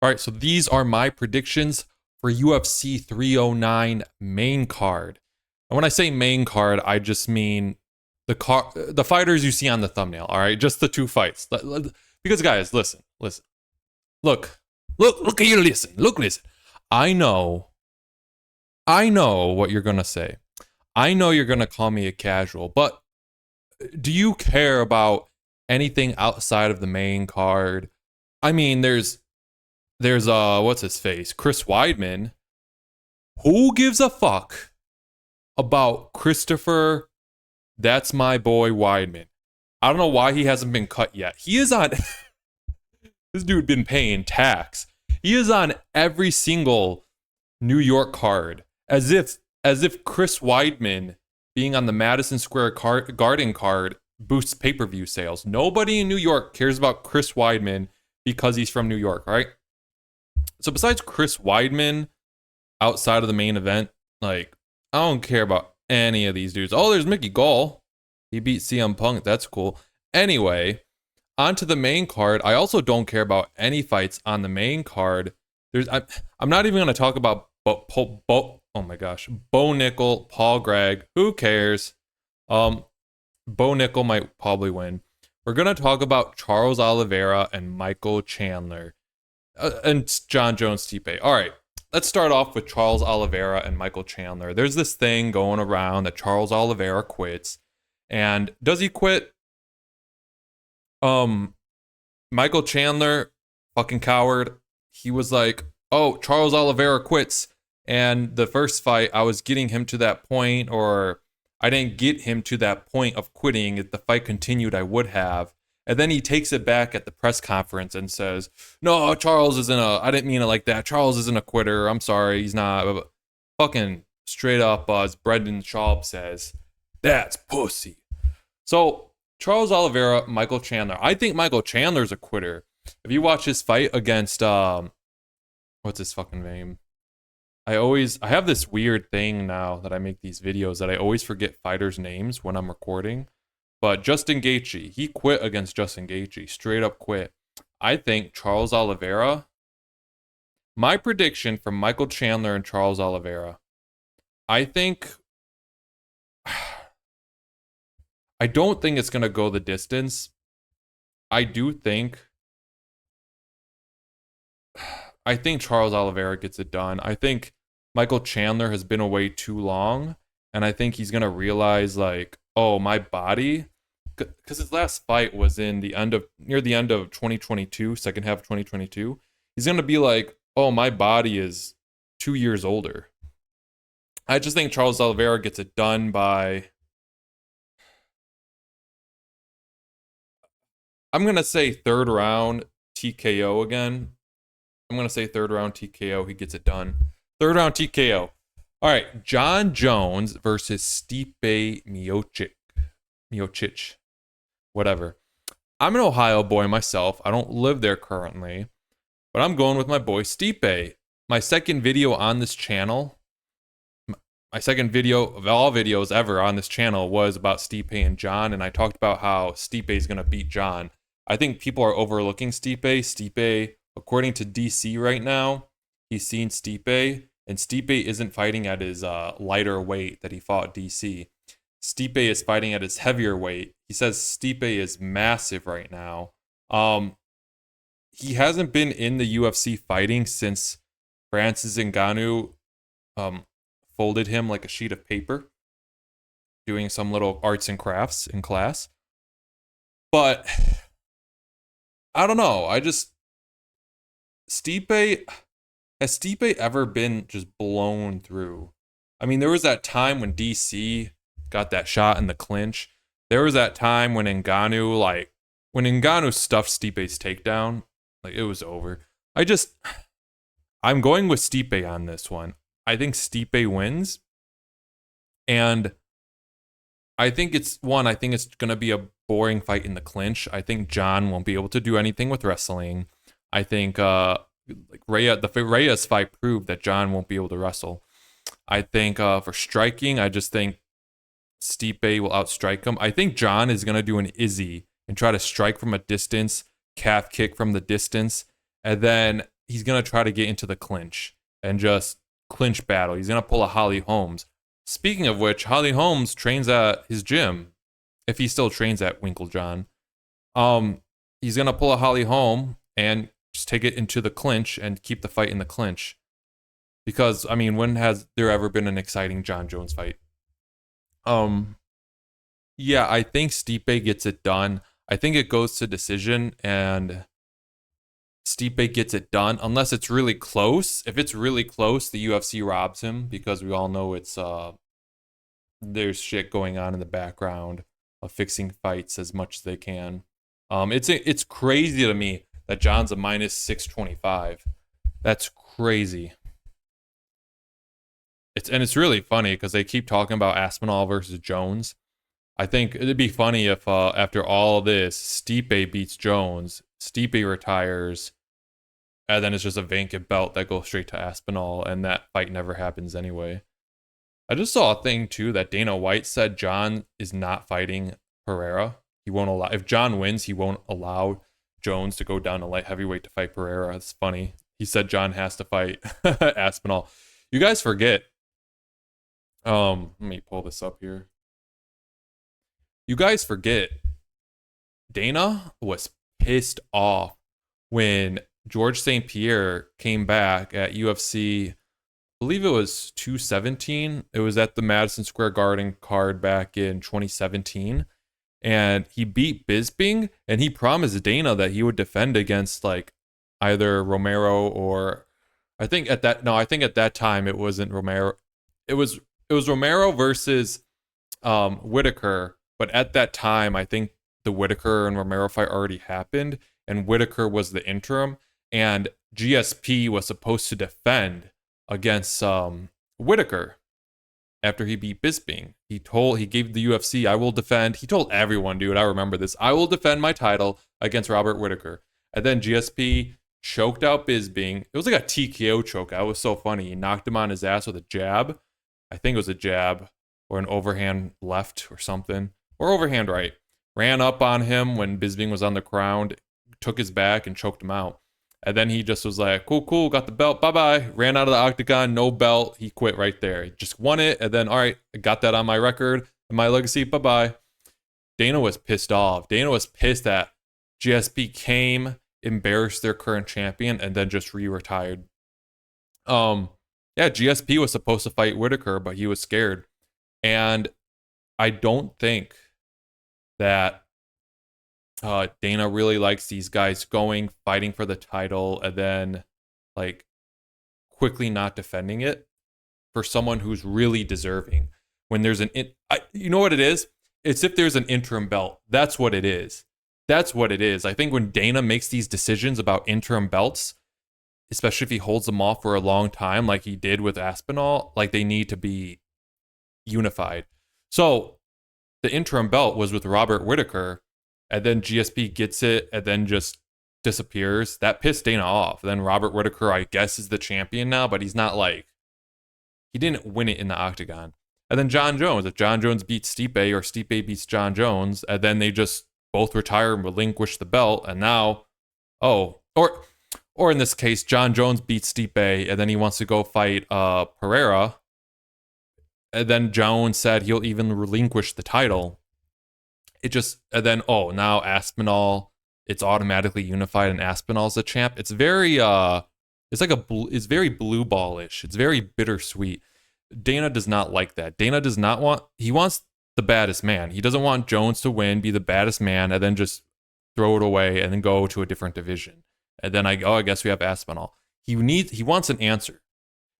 All right, so these are my predictions for UFC 309 main card. And when I say main card, I just mean the fighters you see on the thumbnail. All right, just the two fights. Because guys, listen. Look at you. Listen. I know what you're gonna say. I know you're gonna call me a casual, but do you care about anything outside of the main card? I mean, there's what's his face? Chris Weidman. Who gives a fuck about Christopher? That's my boy Weidman. I don't know why he hasn't been cut yet. He is on this dude been paying tax. He is on every single New York card. As if Chris Weidman being on the Madison Square Garden card boosts pay-per-view sales. Nobody in New York cares about Chris Weidman because he's from New York, right? So besides Chris Weidman, outside of the main event, like, I don't care about any of these dudes. Oh, there's Mickey Gall. He beat CM Punk. That's cool. Anyway, on to the main card. I also don't care about any fights on the main card. I'm not even going to talk about oh my gosh, Bo Nickel, Paul Gregg. Who cares? Bo Nickel might probably win. We're going to talk about Charles Oliveira and Michael Chandler. And Jon Jones, Stipe. All right, let's start off with Charles Oliveira and Michael Chandler. There's this thing going around that Charles Oliveira quits. And does he quit? Michael Chandler, fucking coward. He was like, oh, Charles Oliveira quits. And the first fight, I was getting him to that point, or I didn't get him to that point of quitting. If the fight continued, I would have. And then he takes it back at the press conference and says, no, Charles isn't I didn't mean it like that. Charles isn't a quitter. I'm sorry. He's not. Fucking straight up, as Brendan Schaub says, that's pussy. So, Charles Oliveira, Michael Chandler. I think Michael Chandler's a quitter. If you watch his fight against, what's his fucking name? I have this weird thing now that I make these videos that I always forget fighters' names when I'm recording. But Justin Gaethje, he quit against Justin Gaethje, straight up quit. I think Charles Oliveira, my prediction for Michael Chandler and Charles Oliveira, I don't think it's going to go the distance. I think Charles Oliveira gets it done. I think Michael Chandler has been away too long, and I think he's going to realize, like, oh, my body, because his last fight was near the end of 2022, second half of 2022. He's going to be like, oh, my body is 2 years older. I just think Charles Oliveira gets it done by, I'm going to say third round TKO again. I'm going to say third round TKO. He gets it done. Third round TKO. All right. Jon Jones versus Stipe Miocic. Whatever. I'm an Ohio boy myself. I don't live there currently. But I'm going with my boy Stipe. My second video on this channel, my second video of all videos ever on this channel was about Stipe and Jon. And I talked about how Stipe is going to beat Jon. I think people are overlooking Stipe. Stipe, according to DC right now, he's seen Stipe, and Stipe isn't fighting at his lighter weight that he fought DC. Stipe is fighting at his heavier weight. He says Stipe is massive right now. He hasn't been in the UFC fighting since Francis Ngannou folded him like a sheet of paper, doing some little arts and crafts in class. But I don't know. Has Stipe ever been just blown through? I mean, there was that time when DC got that shot in the clinch. There was that time when Ngannou stuffed Stipe's takedown, like, it was over. I'm going with Stipe on this one. I think Stipe wins. And I think it's going to be a boring fight in the clinch. I think Jon won't be able to do anything with wrestling. I think the Reyes fight proved that Jon won't be able to wrestle. I think for striking, I just think Stipe will outstrike him. I think Jon is going to do an Izzy and try to strike from a distance, calf kick from the distance, and then he's gonna try to get into the clinch and just clinch battle. He's gonna pull a Holly Holmes. Speaking of which, Holly Holmes trains at his gym, if he still trains at Winklejohn. He's gonna pull a Holly Holm and just take it into the clinch and keep the fight in the clinch. Because I mean, when has there ever been an exciting Jon Jones fight? Yeah, I think Stipe gets it done. I think it goes to decision, and Stipe gets it done unless it's really close. If it's really close, the UFC robs him because we all know it's there's shit going on in the background of fixing fights as much as they can. It's crazy to me that Jon's a minus 625. That's crazy. It's really funny because they keep talking about Aspinall versus Jones. I think it'd be funny if after all this, Stipe beats Jones, Stipe retires, and then it's just a vacant belt that goes straight to Aspinall, and that fight never happens anyway. I just saw a thing too that Dana White said Jon is not fighting Pereira. He won't allow, if Jon wins, he won't allow Jones to go down to light heavyweight to fight Pereira. It's funny. He said Jon has to fight Aspinall. You guys forget. Let me pull this up here. You guys forget. Dana was pissed off when George St. Pierre came back at UFC, I believe it was 217. It was at the Madison Square Garden card back in 2017. And he beat Bisping, and he promised Dana that he would defend against like either Romero or I think at that time it wasn't Romero. It was Romero versus Whitaker, but at that time I think the Whitaker and Romero fight already happened, and Whitaker was the interim, and GSP was supposed to defend against Whitaker after he beat Bisping. He gave the UFC, I will defend. He told everyone, dude, I remember this. I will defend my title against Robert Whitaker. And then GSP choked out Bisping. It was like a TKO choke. That was so funny. He knocked him on his ass with a jab. I think it was a jab or an overhand left or something, or overhand right. Ran up on him when Bisping was on the ground, took his back and choked him out. And then he just was like, cool, got the belt, bye-bye. Ran out of the octagon, no belt. He quit right there. He just won it, and then, all right, I got that on my record and my legacy, bye-bye. Dana was pissed off. Dana was pissed that GSP came, embarrassed their current champion, and then just re-retired. Yeah, GSP was supposed to fight Whitaker, but he was scared. And I don't think that Dana really likes these guys fighting for the title, and then like quickly not defending it for someone who's really deserving. When there's you know what it is? It's if there's an interim belt. That's what it is. That's what it is. I think when Dana makes these decisions about interim belts, especially if he holds them off for a long time, like he did with Aspinall, like they need to be unified. So the interim belt was with Robert Whitaker, and then GSP gets it and then just disappears. That pissed Dana off. Then Robert Whitaker, I guess, is the champion now, but he's not like, he didn't win it in the octagon. And then Jon Jones, if Jon Jones beats Stipe or Stipe beats Jon Jones, and then they just both retire and relinquish the belt, and now, or in this case, Jon Jones beats Stipe, and then he wants to go fight Pereira, and then Jones said he'll even relinquish the title. And then now Aspinall, it's automatically unified and Aspinall's the champ. It's very it's very blue ballish. It's very bittersweet. Dana does not like that. Dana does not he wants the baddest man. He doesn't want Jones to win, be the baddest man, and then just throw it away and then go to a different division. And then I guess we have Aspinall. He wants an answer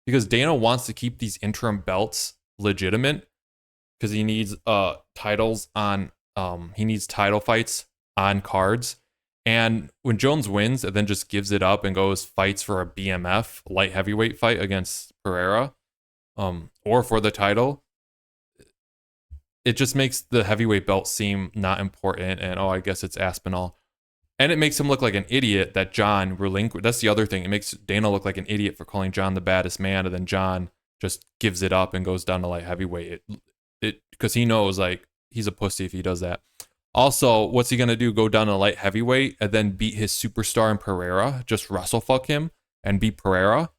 because Dana wants to keep these interim belts legitimate because he needs titles on he needs title fights on cards. And when Jones wins and then just gives it up and goes fights for a BMF light heavyweight fight against Pereira, or for the title, it just makes the heavyweight belt seem not important. And I guess it's Aspinall. And it makes him look like an idiot that Jon relinquished. That's the other thing. It makes Dana look like an idiot for calling Jon the baddest man, and then Jon just gives it up and goes down to light heavyweight. Because he knows like he's a pussy if he does that. Also, what's he gonna do? Go down to light heavyweight and then beat his superstar in Pereira? Just wrestle fuck him and beat Pereira.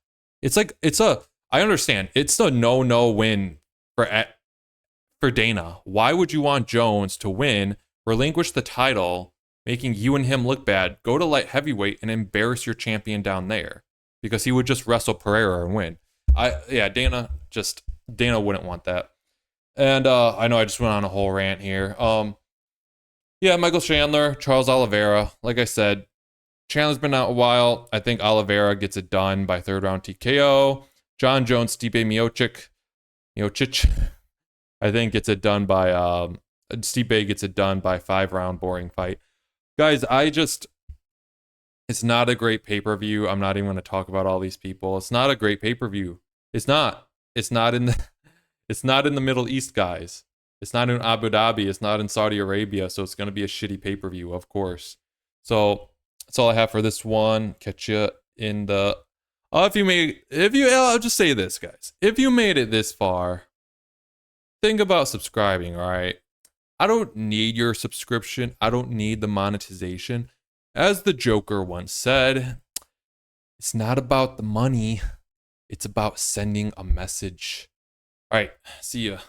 I understand. It's a no win for Dana. Why would you want Jones to win, relinquish the title, making you and him look bad, go to light heavyweight and embarrass your champion down there? Because he would just wrestle Pereira and win. Dana wouldn't want that. And I know I just went on a whole rant here. Michael Chandler, Charles Oliveira. Like I said, Chandler's been out a while. I think Oliveira gets it done by third round TKO. Jon Jones, Stipe Miocic, I think gets it done by Stipe gets it done by 5-round boring fight. Guys, it's not a great pay-per-view. I'm not even going to talk about all these people. It's not a great pay-per-view. It's not in the Middle East, guys. It's not in Abu Dhabi. It's not in Saudi Arabia. So it's going to be a shitty pay-per-view, of course. So that's all I have for this one. Catch you in the... I'll just say this, guys. If you made it this far, think about subscribing, all right? I don't need your subscription. I don't need the monetization. As the Joker once said, it's not about the money. It's about sending a message. All right, see ya.